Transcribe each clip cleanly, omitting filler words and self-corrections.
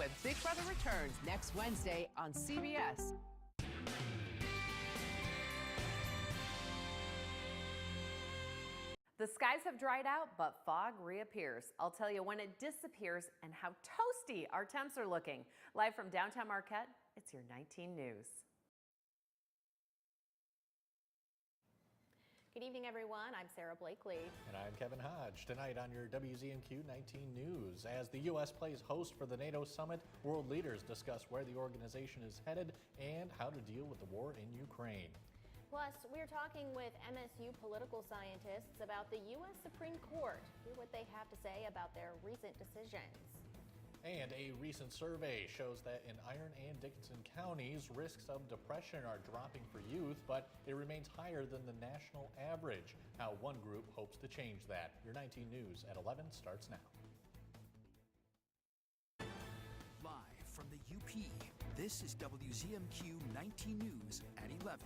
when Big Brother returns next Wednesday on CBS. The skies have dried out, but fog reappears. I'll tell you when it disappears and how toasty our temps are looking. Live from downtown Marquette, it's your 19 News. Good evening, everyone. I'm Sarah Blakely. And I'm Kevin Hodge. Tonight on your WZMQ 19 News, as the U.S. plays host for the NATO summit, world leaders discuss where the organization is headed and how to deal with the war in Ukraine. Plus, we're talking with MSU political scientists about the U.S. Supreme Court. Hear what they have to say about their recent decisions. And a recent survey shows that in Iron and Dickinson counties, risks of depression are dropping for youth, but it remains higher than the national average. How one group hopes to change that. Your 19 News at 11 starts now. Live from the UP, this is WZMQ 19 News at 11.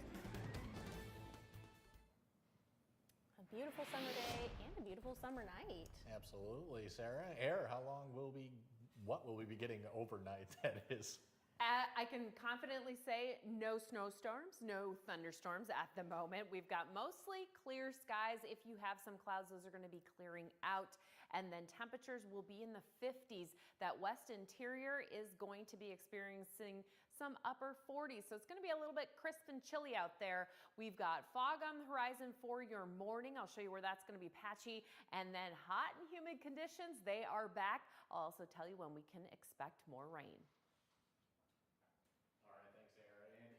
A beautiful summer day and a beautiful summer night. Absolutely, Sarah. What will we be getting overnight, that is? I can confidently say no snowstorms, no thunderstorms at the moment. We've got mostly clear skies. If you have some clouds, those are going to be clearing out. And then temperatures will be in the 50s. That west interior is going to be experiencing some upper 40s. So it's going to be a little bit crisp and chilly out there. We've got fog on the horizon for your morning. I'll show you where that's going to be patchy. And then hot and humid conditions, they are back. I'll also tell you when we can expect more rain.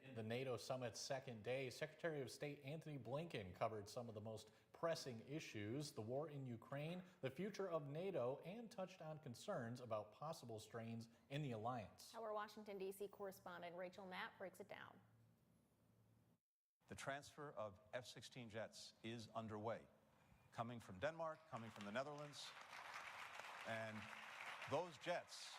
In the NATO summit's second day, Secretary of State Antony Blinken covered some of the most pressing issues, the war in Ukraine, the future of NATO, and touched on concerns about possible strains in the alliance. Our Washington, D.C. correspondent Rachel Knapp breaks it down. The transfer of F-16 jets is underway, coming from Denmark, coming from the Netherlands, and those jets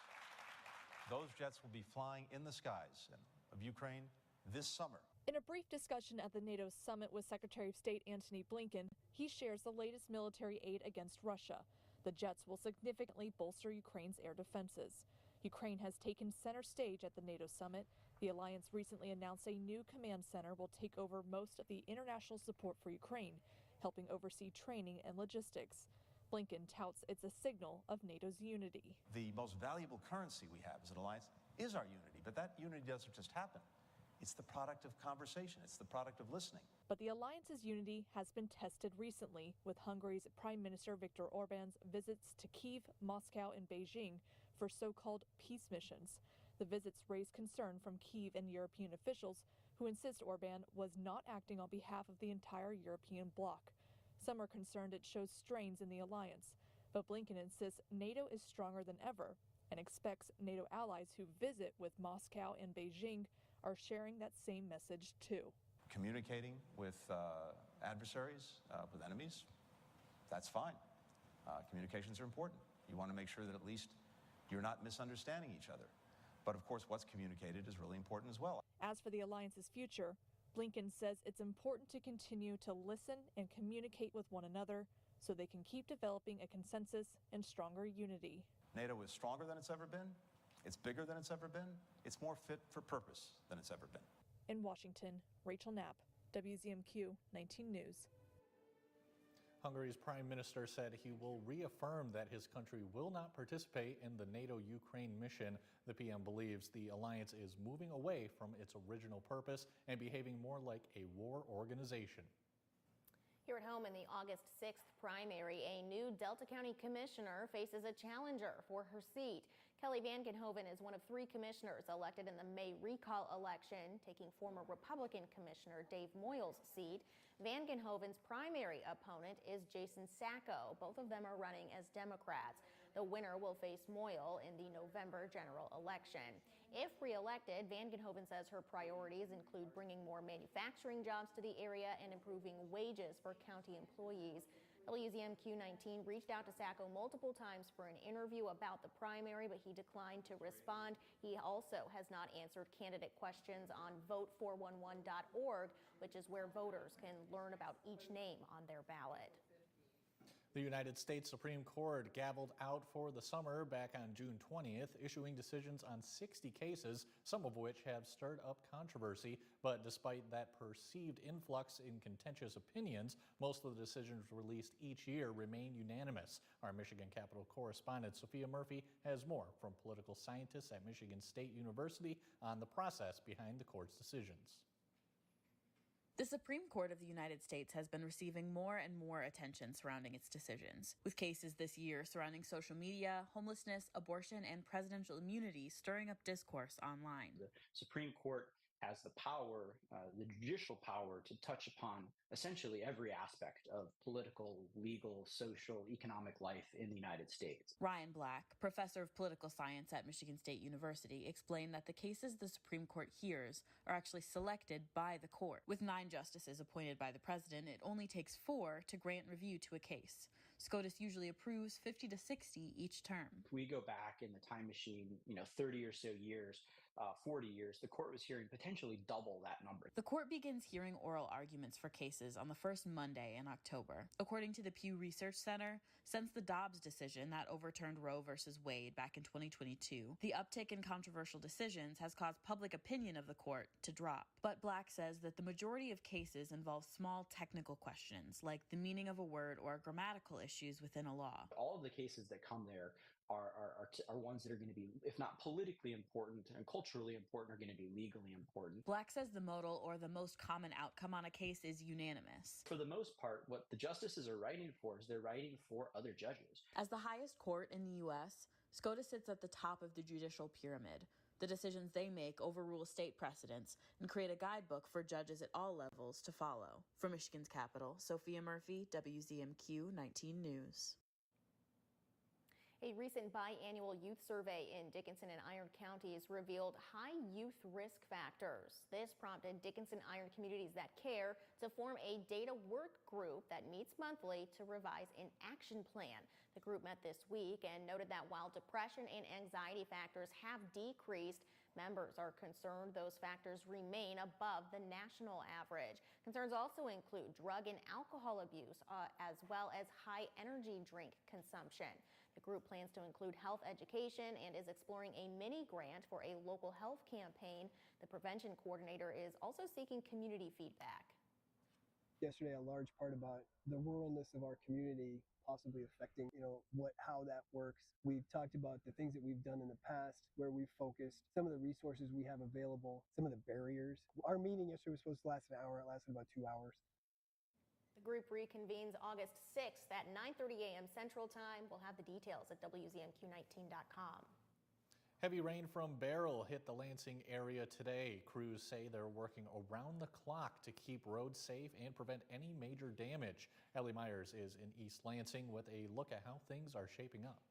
will be flying in the skies of Ukraine this summer. In a brief discussion at the NATO summit with Secretary of State Antony Blinken, he shares the latest military aid against Russia. The jets will significantly bolster Ukraine's air defenses. Ukraine has taken center stage at the NATO summit. The alliance recently announced a new command center will take over most of the international support for Ukraine, helping oversee training and logistics. Blinken touts it's a signal of NATO's unity. The most valuable currency we have as an alliance is our unity, but that unity doesn't just happen. It's the product of conversation. It's the product of listening. But the alliance's unity has been tested recently with Hungary's Prime Minister Viktor Orban's visits to Kyiv, Moscow, and Beijing for so-called peace missions. The visits raised concern from Kyiv and European officials who insist Orban was not acting on behalf of the entire European bloc. Some are concerned it shows strains in the alliance, but Blinken insists NATO is stronger than ever and expects NATO allies who visit with Moscow and Beijing are sharing that same message too. Communicating with adversaries, with enemies, that's fine. Communications are important. You want to make sure that at least you're not misunderstanding each other. But of course, what's communicated is really important as well. As for the alliance's future, Blinken says it's important to continue to listen and communicate with one another so they can keep developing a consensus and stronger unity. NATO is stronger than it's ever been. It's bigger than it's ever been. It's more fit for purpose than it's ever been. In Washington, Rachel Knapp, WZMQ 19 News. Hungary's prime minister said he will reaffirm that his country will not participate in the NATO-Ukraine mission. The PM believes the alliance is moving away from its original purpose and behaving more like a war organization. Here at home in the August 6th primary, a new Delta County commissioner faces a challenger for her seat. Kelly Vangenhoven is one of 3 commissioners elected in the May recall election, taking former Republican Commissioner Dave Moyle's seat. Vangenhoven's primary opponent is Jason Sacco. Both of them are running as Democrats. The winner will face Moyle in the November general election. If re-elected, Vangenhoven says her priorities include bringing more manufacturing jobs to the area and improving wages for county employees. WZMQ 19 reached out to Sacco multiple times for an interview about the primary, but he declined to respond. He also has not answered candidate questions on vote411.org, which is where voters can learn about each name on their ballot. The United States Supreme Court gavelled out for the summer back on June 20th, issuing decisions on 60 cases, some of which have stirred up controversy. But despite that perceived influx in contentious opinions, most of the decisions released each year remain unanimous. Our Michigan Capitol correspondent Sophia Murphy has more from political scientists at Michigan State University on the process behind the court's decisions. The Supreme Court of the United States has been receiving more and more attention surrounding its decisions, with cases this year surrounding social media, homelessness, abortion, and presidential immunity stirring up discourse online. The Supreme Court has the power, the judicial power, to touch upon essentially every aspect of political, legal, social, economic life in the United States. Ryan Black, professor of political science at Michigan State University, explained that the cases the Supreme Court hears are actually selected by the court. With 9 justices appointed by the president, it only takes 4 to grant review to a case. SCOTUS usually approves 50 to 60 each term. If we go back in the time machine, 30 or so years, 40 years, the court was hearing potentially double that number. The court begins hearing oral arguments for cases on the first Monday in October. According to the Pew Research Center, since the Dobbs decision that overturned Roe v. Wade back in 2022, the uptick in controversial decisions has caused public opinion of the court to drop. But Black says that the majority of cases involve small technical questions, like the meaning of a word or grammatical issues within a law. All of the cases that come there are ones that are going to be, if not politically important and culturally important, are going to be legally important. Black says the modal or the most common outcome on a case is unanimous. For the most part, what the justices are writing for is they're writing for other judges. As the highest court in the U.S., SCOTUS sits at the top of the judicial pyramid. The decisions they make overrule state precedents and create a guidebook for judges at all levels to follow. From Michigan's capital, Sophia Murphy, WZMQ 19 News. A recent biannual youth survey in Dickinson and Iron counties revealed high youth risk factors. This prompted Dickinson Iron Communities That Care to form a data work group that meets monthly to revise an action plan. The group met this week and noted that while depression and anxiety factors have decreased, members are concerned those factors remain above the national average. Concerns also include drug and alcohol abuse, as well as high energy drink consumption. The group plans to include health education and is exploring a mini grant for a local health campaign. The prevention coordinator is also seeking community feedback. Yesterday, a large part about the ruralness of our community possibly affecting, how that works. We've talked about the things that we've done in the past, where we've focused, some of the resources we have available, some of the barriers. Our meeting yesterday was supposed to last an hour. It lasted about 2 hours. The group reconvenes August 6th at 9:30 a.m. Central Time. We'll have the details at WZMQ19.com. Heavy rain from Beryl hit the Lansing area today. Crews say they're working around the clock to keep roads safe and prevent any major damage. Ellie Myers is in East Lansing with a look at how things are shaping up.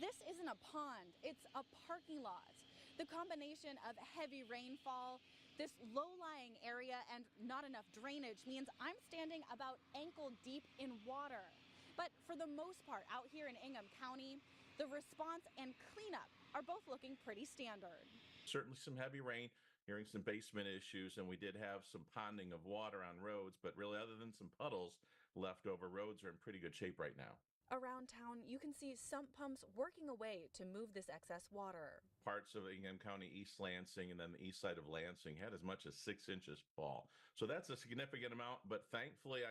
This isn't a pond, it's a parking lot. The combination of heavy rainfall, this low-lying area, and not enough drainage means I'm standing about ankle deep in water. But for the most part, out here in Ingham County, the response and cleanup are both looking pretty standard. Certainly some heavy rain, hearing some basement issues, and we did have some ponding of water on roads, but really other than some puddles left over, roads are in pretty good shape right now. Around town, you can see sump pumps working away to move this excess water. Parts of Ingham County, East Lansing, and then the east side of Lansing had as much as 6 inches fall. So that's a significant amount, but thankfully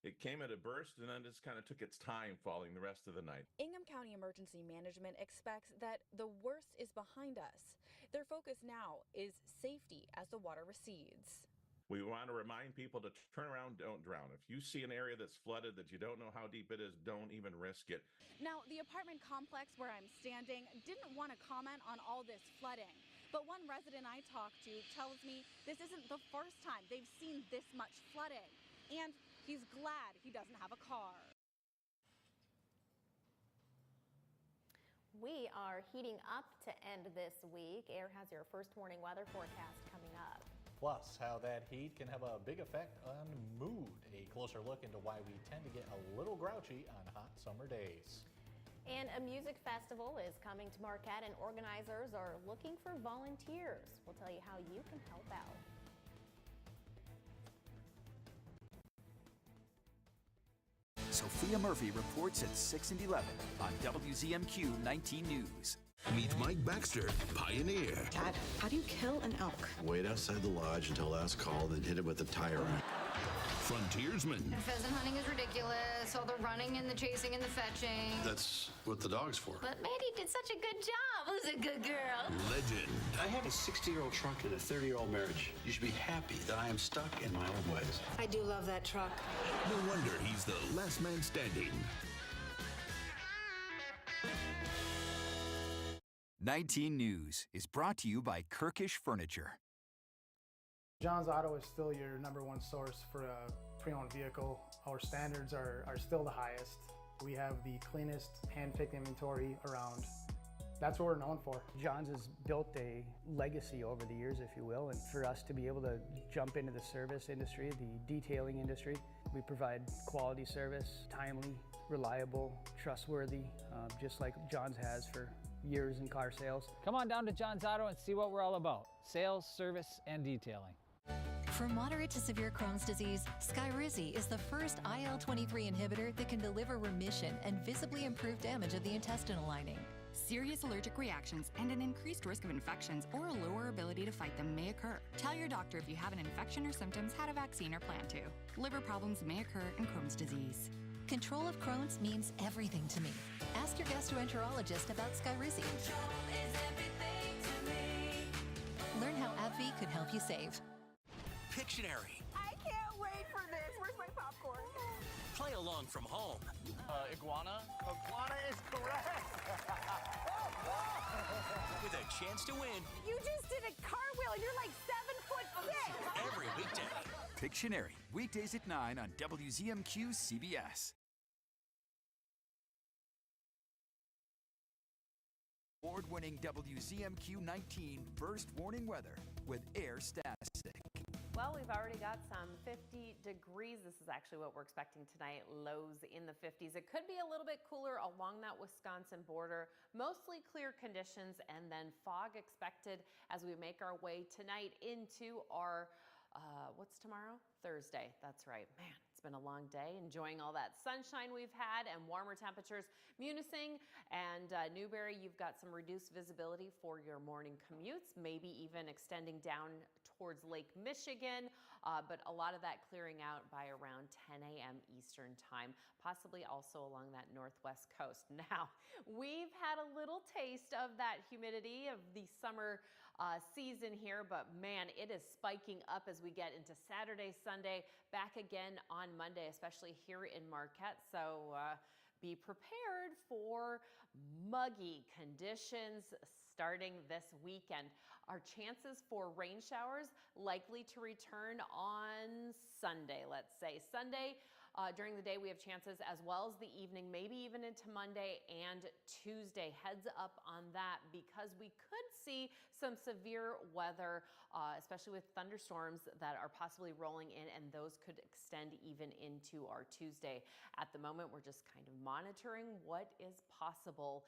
it came at a burst and then just kind of took its time falling the rest of the night. Ingham County Emergency Management expects that the worst is behind us. Their focus now is safety as the water recedes. We want to remind people to turn around, don't drown. If you see an area that's flooded that you don't know how deep it is, don't even risk it. Now, the apartment complex where I'm standing didn't want to comment on all this flooding. But one resident I talked to tells me this isn't the first time they've seen this much flooding. And he's glad he doesn't have a car. We are heating up to end this week. AIR has your first warning weather forecast coming up. Plus, how that heat can have a big effect on mood. A closer look into why we tend to get a little grouchy on hot summer days. And a music festival is coming to Marquette, and organizers are looking for volunteers. We'll tell you how you can help out. Sophia Murphy reports at 6 and 11 on WZMQ 19 News. Meet Mike Baxter, pioneer. Dad, how do you kill an elk? Wait outside the lodge until last call, then hit it with a tire iron. Frontiersman. Pheasant hunting is ridiculous. All the running and the chasing and the fetching. That's what the dog's for. But Maddie did such a good job. Who's a good girl? Legend. I have a 60-year-old truck and a 30-year-old marriage. You should be happy that I am stuck in my old ways. I do love that truck. No wonder he's the last man standing. 19 News is brought to you by Kirkish Furniture. John's Auto is still your #1 source for a pre-owned vehicle. Our standards are still the highest. We have the cleanest hand-picked inventory around. That's what we're known for. John's has built a legacy over the years, if you will, and for us to be able to jump into the service industry, the detailing industry, we provide quality service, timely, reliable, trustworthy, just like John's has for years in car sales. Come on down to John's Auto and see what we're all about. Sales, service, and detailing. For moderate to severe Crohn's disease, Skyrizi is the first IL-23 inhibitor that can deliver remission and visibly improve damage of the intestinal lining. Serious allergic reactions and an increased risk of infections or a lower ability to fight them may occur. Tell your doctor if you have an infection or symptoms, had a vaccine, or plan to. Liver problems may occur in Crohn's disease. Control of Crohn's means everything to me. Ask your gastroenterologist about Skyrizi. Learn how AbbVie could help you save. Pictionary. I can't wait for this. Where's my popcorn? Play along from home. Iguana? Iguana is correct. With a chance to win. You just did a cartwheel and you're like 7'6". Every weekday. Pictionary, weekdays at 9 on WZMQ CBS. Award-winning WZMQ 19 first warning weather with Air Static. Well, we've already got some 50 degrees. This is actually what we're expecting tonight. Lows in the 50s. It could be a little bit cooler along that Wisconsin border. Mostly clear conditions and then fog expected as we make our way tonight into our, what's tomorrow? Thursday. That's right. Man, it's been a long day. Enjoying all that sunshine we've had and warmer temperatures. Munising and Newberry, you've got some reduced visibility for your morning commutes, maybe even extending down towards Lake Michigan, but a lot of that clearing out by around 10 a.m. Eastern time, possibly also along that northwest coast. Now, we've had a little taste of that humidity of the summer season here, but man, it is spiking up as we get into Saturday, Sunday, back again on Monday, especially here in Marquette. So be prepared for muggy conditions starting this weekend. Our chances for rain showers likely to return on Sunday, let's say. Sunday, during the day, we have chances as well as the evening, maybe even into Monday and Tuesday. Heads up on that because we could see some severe weather, especially with thunderstorms that are possibly rolling in, and those could extend even into our Tuesday. At the moment, we're just kind of monitoring what is possible,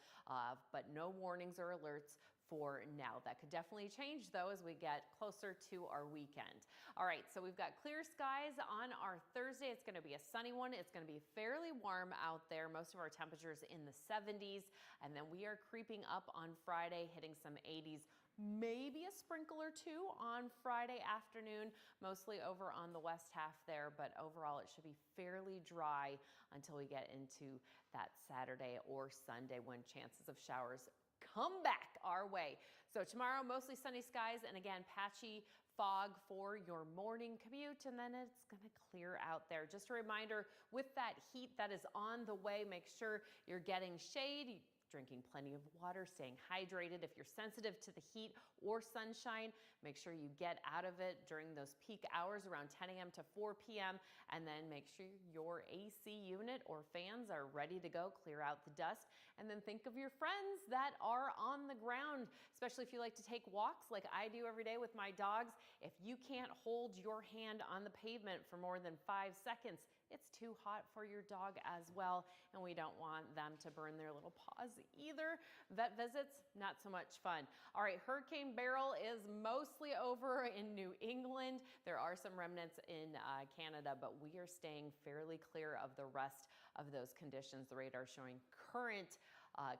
but no warnings or alerts for now. That could definitely change though as we get closer to our weekend. All right, so we've got clear skies on our Thursday. It's going to be a sunny one. It's going to be fairly warm out there. Most of our temperatures in the 70s, and then we are creeping up on Friday, hitting some 80s. Maybe a sprinkle or two on Friday afternoon, mostly over on the west half there, but overall it should be fairly dry until we get into that Saturday or Sunday when chances of showers come back our way. So tomorrow, mostly sunny skies and again, patchy fog for your morning commute, and then it's going to clear out there. Just a reminder, with that heat that is on the way, make sure you're getting shade, drinking plenty of water, staying hydrated. If you're sensitive to the heat or sunshine, make sure you get out of it during those peak hours around 10 a.m. to 4 p.m. And then make sure your AC unit or fans are ready to go, clear out the dust. And then think of your friends that are on the ground, especially if you like to take walks like I do every day with my dogs. If you can't hold your hand on the pavement for more than 5 seconds, it's too hot for your dog as well, and we don't want them to burn their little paws either. Vet visits, not so much fun. All right, Hurricane Beryl is mostly over in New England. There are some remnants in Canada, but we are staying fairly clear of the rest of those conditions. The radar showing current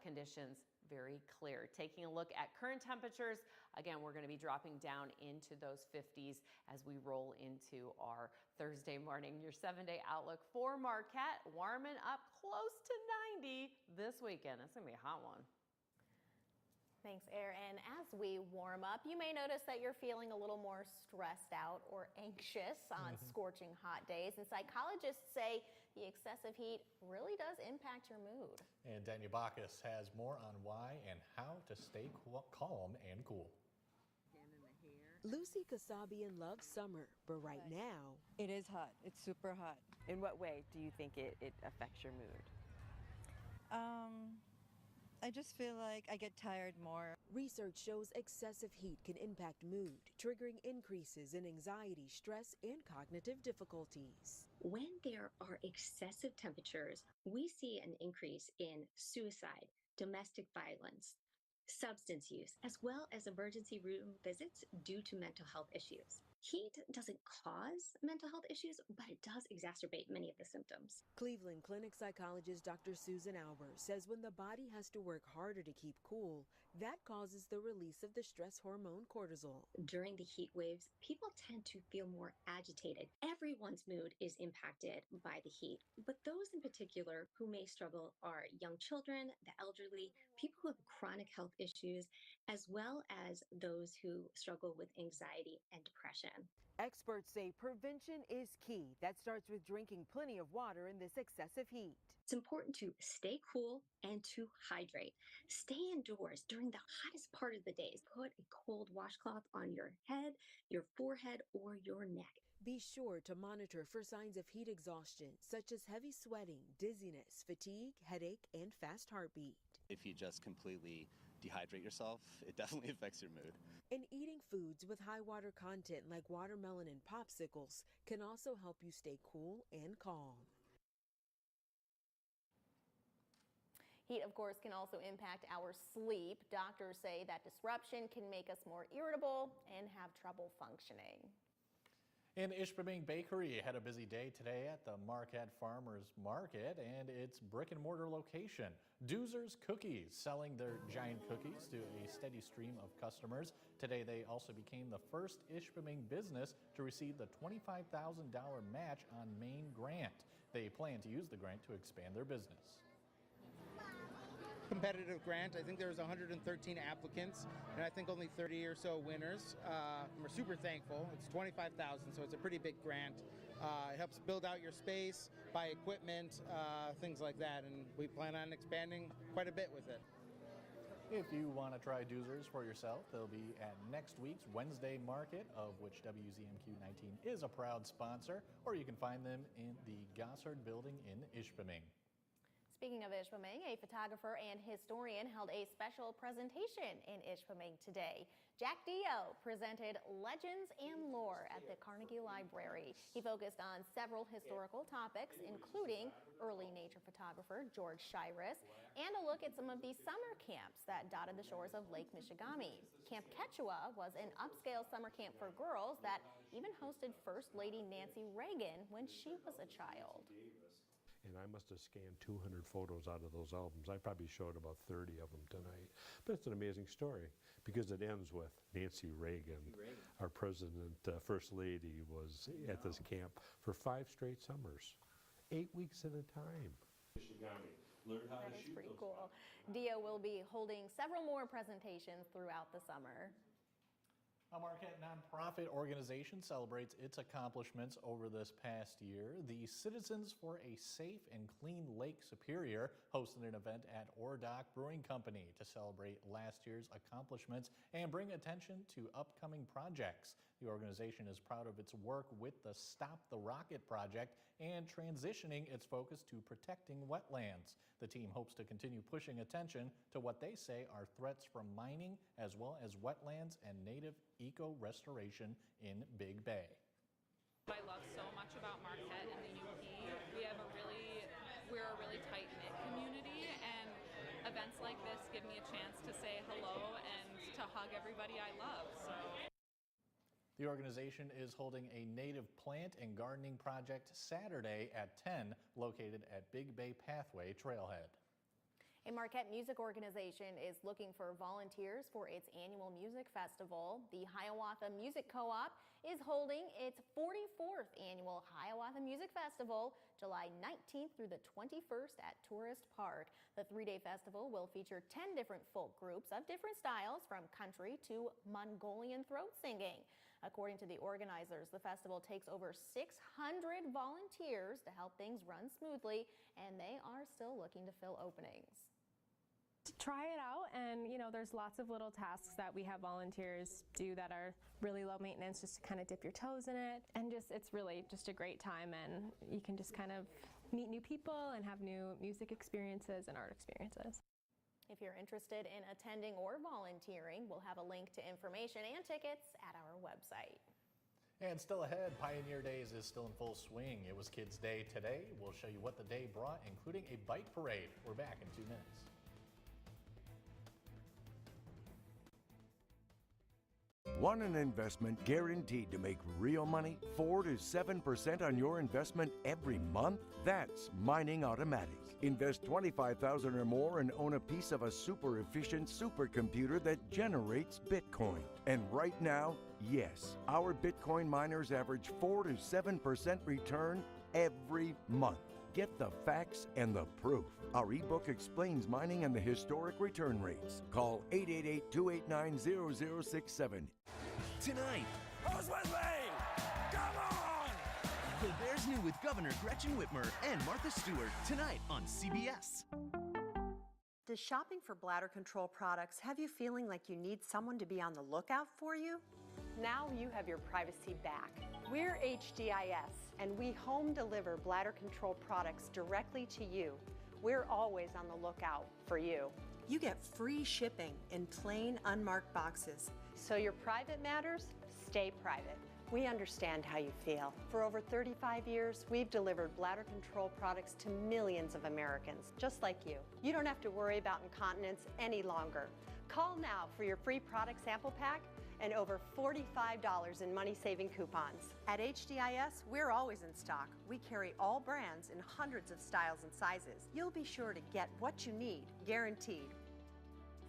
conditions very clear. Taking a look at current temperatures, again, we're going to be dropping down into those 50s as we roll into our Thursday morning. Your 7-day outlook for Marquette, warming up close to 90 this weekend. It's going to be a hot one. Thanks, Erin. As we warm up, you may notice that you're feeling a little more stressed out or anxious on scorching hot days. And psychologists say the excessive heat really does impact your mood. And Daniel Bacchus has more on why and how to stay calm and cool. Lucy Kasabian loves summer, but right now it is hot. It's super hot. In what way do you think it affects your mood? I just feel like I get tired more. Research shows excessive heat can impact mood, triggering increases in anxiety, stress, and cognitive difficulties. When there are excessive temperatures, we see an increase in suicide, domestic violence, substance use, as well as emergency room visits due to mental health issues. Heat doesn't cause mental health issues, but it does exacerbate many of the symptoms. Cleveland Clinic psychologist Dr. Susan Albers says when the body has to work harder to keep cool, that causes the release of the stress hormone cortisol. During the heat waves, people tend to feel more agitated. Everyone's mood is impacted by the heat, but those in particular who may struggle are young children, the elderly, people who have chronic health issues, as well as those who struggle with anxiety and depression. Experts say prevention is key. That starts with drinking plenty of water in this excessive heat. It's important to stay cool and to hydrate. Stay indoors during the hottest part of the day. Put a cold washcloth on your head, your forehead, or your neck. Be sure to monitor for signs of heat exhaustion, such as heavy sweating, dizziness, fatigue, headache, and fast heartbeat. If you just completely dehydrate yourself, it definitely affects your mood. And eating foods with high water content like watermelon and popsicles can also help you stay cool and calm. Heat, of course, can also impact our sleep. Doctors say that disruption can make us more irritable and have trouble functioning. And Ishpeming Bakery had a busy day today at the Marquette Farmers Market and its brick and mortar location. Doozer's Cookies selling their giant cookies to a steady stream of customers. Today they also became the first Ishpeming business to receive the $25,000 match on Maine grant. They plan to use the grant to expand their business. Competitive grant. I think there was 113 applicants, and I think only 30 or so winners. We're super thankful. It's $25,000, so it's a pretty big grant. It helps build out your space, buy equipment, things like that, and we plan on expanding quite a bit with it. If you want to try Doozers for yourself, they'll be at next week's Wednesday market, of which WZMQ 19 is a proud sponsor, or you can find them in the Gossard building in Ishpeming. Speaking of Ishpeming, a photographer and historian held a special presentation in Ishpeming today. Jack Dio presented Legends and Lore at the Carnegie Library. He focused on several historical topics, including early nature photographer George Shiras, and a look at some of the summer camps that dotted the shores of Lake Michigamme. Camp Quechua was an upscale summer camp for girls that even hosted First Lady Nancy Reagan when she was a child. And I must have scanned 200 photos out of those albums. I probably showed about 30 of them tonight. But it's an amazing story because it ends with Nancy Reagan, our president, first lady, was at this camp for 5 straight summers, 8 weeks at a time. That is pretty cool. Dio will be holding several more presentations throughout the summer. A Marquette nonprofit organization celebrates its accomplishments over this past year. The Citizens for a Safe and Clean Lake Superior hosted an event at Ordock Brewing Company to celebrate last year's accomplishments and bring attention to upcoming projects. The organization is proud of its work with the Stop the Rocket project and transitioning its focus to protecting wetlands. The team hopes to continue pushing attention to what they say are threats from mining as well as wetlands and native eco-restoration in Big Bay. What I love so much about Marquette and the UP, we're a really tight-knit community, and events like this give me a chance to say hello and to hug everybody I love. So. The organization is holding a native plant and gardening project Saturday at 10, located at Big Bay Pathway Trailhead. A Marquette music organization is looking for volunteers for its annual music festival. The Hiawatha Music Co-op is holding its 44th annual Hiawatha Music Festival, July 19th through the 21st at Tourist Park. The three-day festival will feature 10 different folk groups of different styles, from country to Mongolian throat singing. According to the organizers, the festival takes over 600 volunteers to help things run smoothly, and they are still looking to fill openings. Try it out, and there's lots of little tasks that we have volunteers do that are really low maintenance, just to kind of dip your toes in it, and it's really just a great time, and you can just kind of meet new people and have new music experiences and art experiences. If you're interested in attending or volunteering, we'll have a link to information and tickets at our website. And still ahead, Pioneer Days is still in full swing. It was Kids Day today. We'll show you what the day brought, including a bike parade. We're back in 2 minutes. Want an investment guaranteed to make real money? 4 to 7% on your investment every month? That's Mining Automatics. Invest $25,000 or more and own a piece of a super efficient supercomputer that generates Bitcoin. And right now, yes, our Bitcoin miners average 4 to 7% return every month. Get the facts and the proof. Our ebook explains mining and the historic return rates. Call 888-289-0067. Tonight, Who's with me? Come on! the Bears New with Governor Gretchen Whitmer and Martha Stewart tonight on CBS. Does shopping for bladder control products have you feeling like you need someone to be on the lookout for you? Now you have your privacy back. We're HDIS, and we home deliver bladder control products directly to you. We're always on the lookout for you. You get free shipping in plain, unmarked boxes. So your private matters, stay private. We understand how you feel. For over 35 years, we've delivered bladder control products to millions of Americans, just like you. You don't have to worry about incontinence any longer. Call now for your free product sample pack and over $45 in money-saving coupons. At HDIS, we're always in stock. We carry all brands in hundreds of styles and sizes. You'll be sure to get what you need, guaranteed.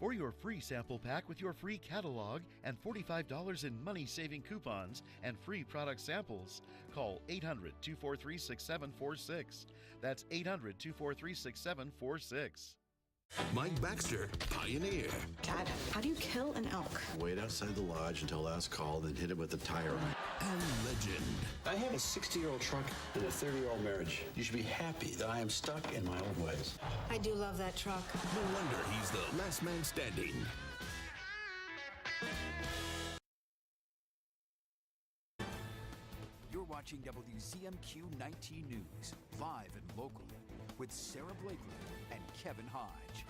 For your free sample pack with your free catalog and $45 in money-saving coupons and free product samples, call 800-243-6746. That's 800-243-6746. Mike Baxter, Pioneer. Dad, how do you kill an elk? Wait outside the lodge until last call, then hit it with a tire iron. And Legend. I have a 60-year-old truck and a 30-year-old marriage. You should be happy that I am stuck in my old ways. I do love that truck. No wonder he's the last man standing. You're watching WZMQ 19 News, live and local, with Sarah Blakely and Kevin Hodge.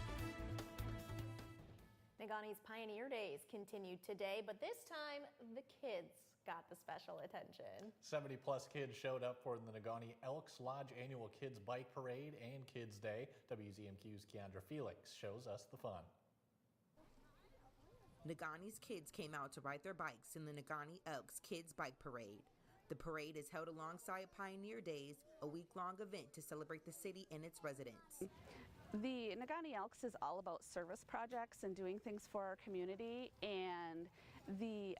Negauni's Pioneer Days continued today, but this time the kids got the special attention. 70-plus kids showed up for the Negauni Elks Lodge Annual Kids Bike Parade and Kids Day. WZMQ's Keandra Felix shows us the fun. Negauni's kids came out to ride their bikes in the Negauni Elks Kids Bike Parade. The parade is held alongside Pioneer Days, a week-long event to celebrate the city and its residents. The Negauni Elks is all about service projects and doing things for our community, and we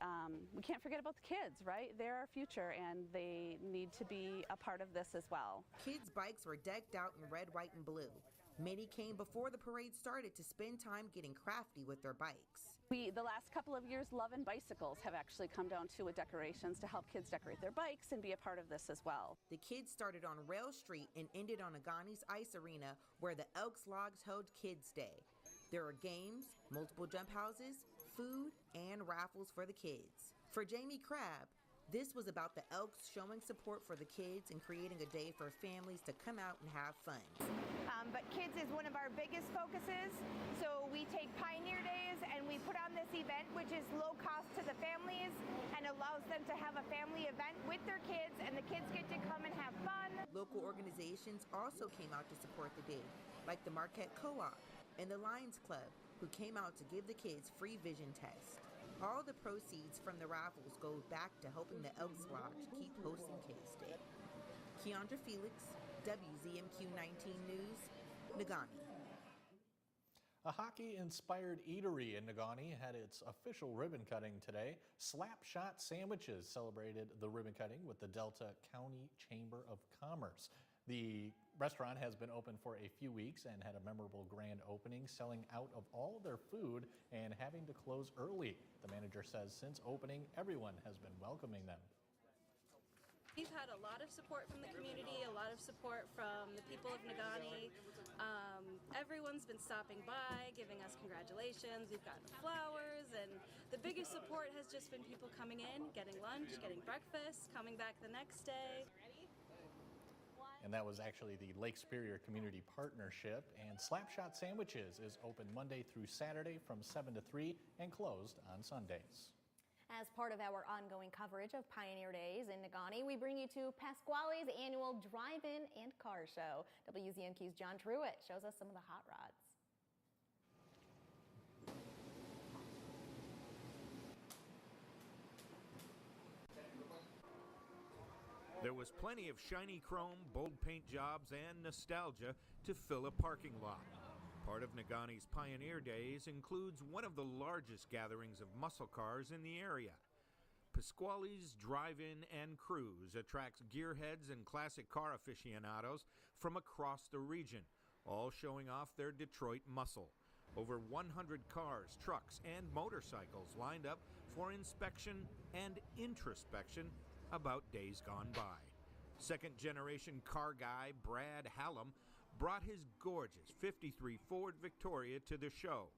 can't forget about the kids, right? They're our future, and they need to be a part of this as well. Kids' bikes were decked out in red, white, and blue. Many came before the parade started to spend time getting crafty with their bikes. The last couple of years, Love and Bicycles have actually come down to with decorations to help kids decorate their bikes and be a part of this as well. The kids started on Rail Street and ended on Negauni's Ice Arena, where the Elks Lodge held Kids Day. There are games, multiple jump houses, food, and raffles for the kids. For Jamie Crabb, this was about the Elks showing support for the kids and creating a day for families to come out and have fun. But kids is one of our biggest focuses, so we take Pioneer Days and we put on this event, which is low cost to the families and allows them to have a family event with their kids, and the kids get to come and have fun. Local organizations also came out to support the day, like the Marquette Co-op and the Lions Club, who came out to give the kids free vision tests. All the proceeds from the raffles go back to helping the Elks Lodge keep hosting Kids Day. Keandra Felix, WZMQ 19 News, Negaunee. A hockey-inspired eatery in Negaunee had its official ribbon cutting today. Slapshot Sandwiches celebrated the ribbon cutting with the Delta County Chamber of Commerce. The restaurant has been open for a few weeks and had a memorable grand opening, selling out of all their food and having to close early. The manager says since opening, everyone has been welcoming them. We've had a lot of support from the community, a lot of support from the people of Negaunee. Everyone's been stopping by, giving us congratulations. We've gotten flowers, and the biggest support has just been people coming in, getting lunch, getting breakfast, coming back the next day. And that was actually the Lake Superior Community Partnership. And Slapshot Sandwiches is open Monday through Saturday from 7 to 3 and closed on Sundays. As part of our ongoing coverage of Pioneer Days in Negaunee, we bring you to Pasquale's annual drive-in and car show. WZMQ's John Truitt shows us some of the hot rods. There was plenty of shiny chrome, bold paint jobs, and nostalgia to fill a parking lot. Part of Negaunee's Pioneer Days includes one of the largest gatherings of muscle cars in the area. Pasquale's Drive-In and Cruise attracts gearheads and classic car aficionados from across the region, all showing off their Detroit muscle. Over 100 cars, trucks, and motorcycles lined up for inspection and introspection about days gone by. Second-generation car guy Brad Hallam brought his gorgeous 53 Ford Victoria to the show.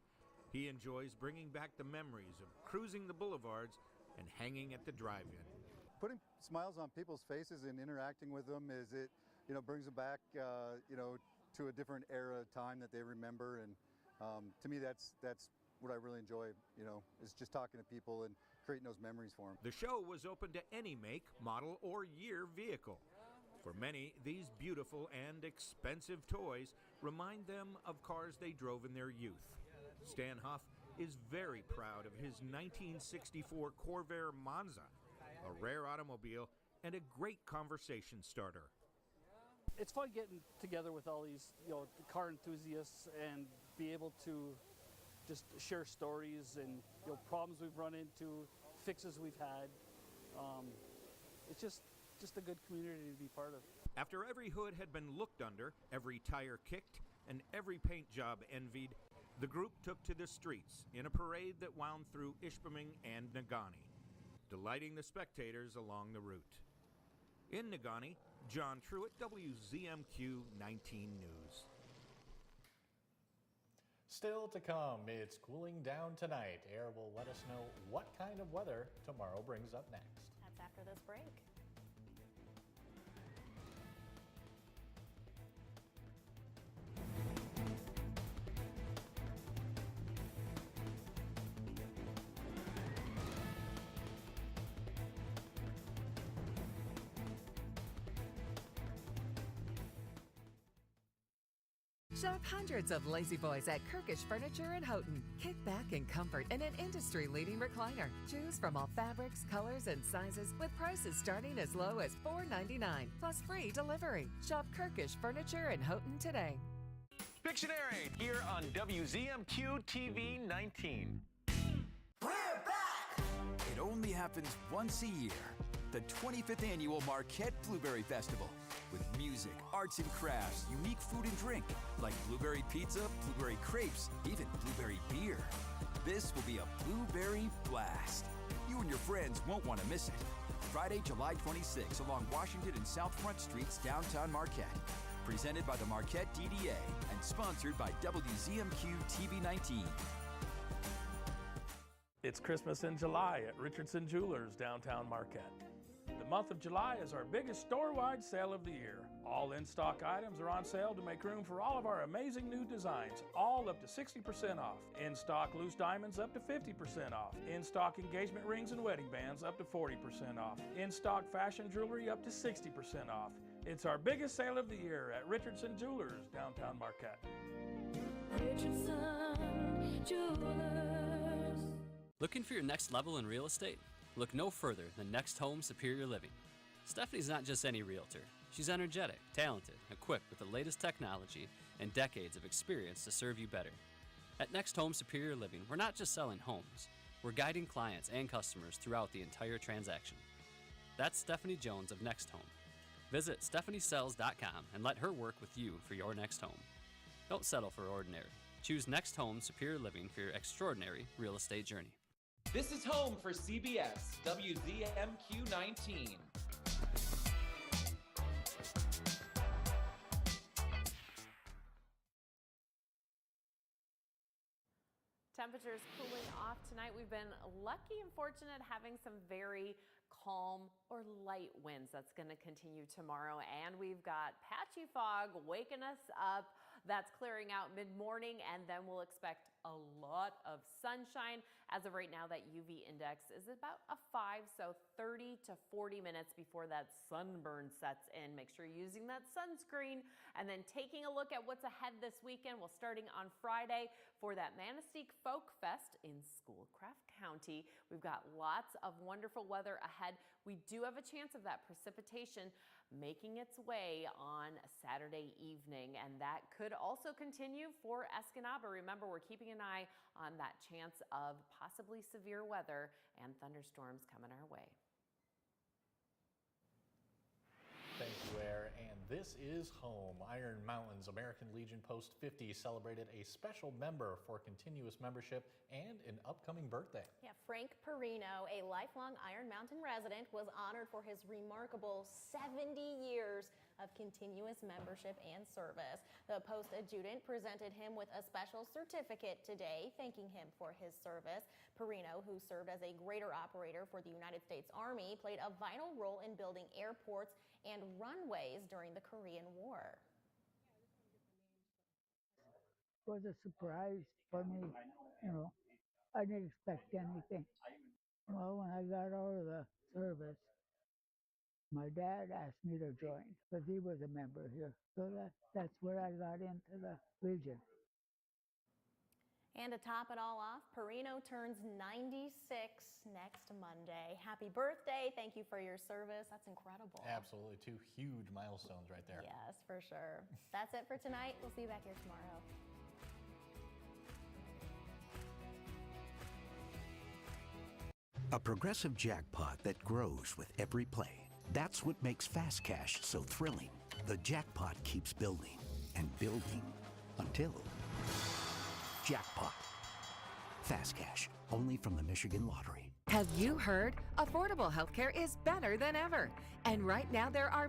He enjoys bringing back the memories of cruising the boulevards and hanging at the drive-in. Putting smiles on people's faces and interacting with them is it, brings them back, to a different era of time that they remember. And to me, that's what I really enjoy, is just talking to people and creating those memories for them. The show was open to any make, model, or year vehicle. For many, these beautiful and expensive toys remind them of cars they drove in their youth. Stan Huff is very proud of his 1964 Corvair Monza, a rare automobile and a great conversation starter. It's fun getting together with all these, car enthusiasts and be able to just share stories and problems we've run into, fixes we've had. It's just a good community to be part of. After every hood had been looked under, every tire kicked, and every paint job envied, the group took to the streets in a parade that wound through Ishpeming and Negaunee, delighting the spectators along the route. In Negaunee, John Truitt, WZMQ 19 News. Still to come, it's cooling down tonight. Air will let us know what kind of weather tomorrow brings up next. That's after this break. Shop hundreds of Lazy Boys at Kirkish Furniture in Houghton. Kick back in comfort in an industry-leading recliner. Choose from all fabrics, colors, and sizes with prices starting as low as $4.99 plus free delivery. Shop Kirkish Furniture in Houghton today. Pictionary here on WZMQ TV 19. It only happens once a year. The 25th Annual Marquette Blueberry Festival. With music, arts and crafts, unique food and drink, like blueberry pizza, blueberry crepes, even blueberry beer. This will be a blueberry blast. You and your friends won't want to miss it. Friday, July 26 along Washington and South Front Streets, downtown Marquette. Presented by the Marquette DDA and sponsored by WZMQ TV 19. It's Christmas in July at Richardson Jewelers, downtown Marquette. The month of July is our biggest store-wide sale of the year. All in-stock items are on sale to make room for all of our amazing new designs, all up to 60% off. In-stock loose diamonds up to 50% off. In-stock engagement rings and wedding bands up to 40% off. In-stock fashion jewelry up to 60% off. It's our biggest sale of the year at Richardson Jewelers, downtown Marquette. Richardson Jewelers. Looking for your next level in real estate? Look no further than Next Home Superior Living. Stephanie's not just any realtor. She's energetic, talented, equipped with the latest technology, and decades of experience to serve you better. At Next Home Superior Living, we're not just selling homes. We're guiding clients and customers throughout the entire transaction. That's Stephanie Jones of Next Home. Visit stephaniesells.com and let her work with you for your next home. Don't settle for ordinary. Choose Next Home Superior Living for your extraordinary real estate journey. This is home for CBS, WZMQ 19. Temperatures cooling off tonight. We've been lucky and fortunate having some very calm or light winds. That's going to continue tomorrow. And we've got patchy fog waking us up. That's clearing out mid-morning, and then we'll expect a lot of sunshine. As of right now, that UV index is about a 5, so 30 to 40 minutes before that sunburn sets in. Make sure you're using that sunscreen. And then taking a look at what's ahead this weekend, well, starting on Friday for that Manistee Folk Fest in Schoolcraft County. We've got lots of wonderful weather ahead. We do have a chance of that precipitation making its way on Saturday evening, and that could also continue for Escanaba. Remember, we're keeping an eye on that chance of possibly severe weather and thunderstorms coming our way. Thank you, Air. And this is home. Iron Mountain's American Legion Post 50 celebrated a special member for continuous membership and an upcoming birthday. Yeah, Frank Perino, a lifelong Iron Mountain resident, was honored for his remarkable 70 years of continuous membership and service. The post adjutant presented him with a special certificate today, thanking him for his service. Perino, who served as a grader operator for the United States Army, played a vital role in building airports and runways during the Korean War. It was a surprise for me, I didn't expect anything. Well, when I got out of the service, my dad asked me to join because he was a member here. So that's where I got into the Legion. And to top it all off, Perino turns 96 next Monday. Happy birthday. Thank you for your service. That's incredible. Absolutely. 2 huge milestones right there. Yes, for sure. That's it for tonight. We'll see you back here tomorrow. A progressive jackpot that grows with every play. That's what makes Fast Cash so thrilling. The jackpot keeps building and building until... Jackpot. Fast Cash, only from the Michigan Lottery. Have you heard? Affordable healthcare is better than ever. And right now there are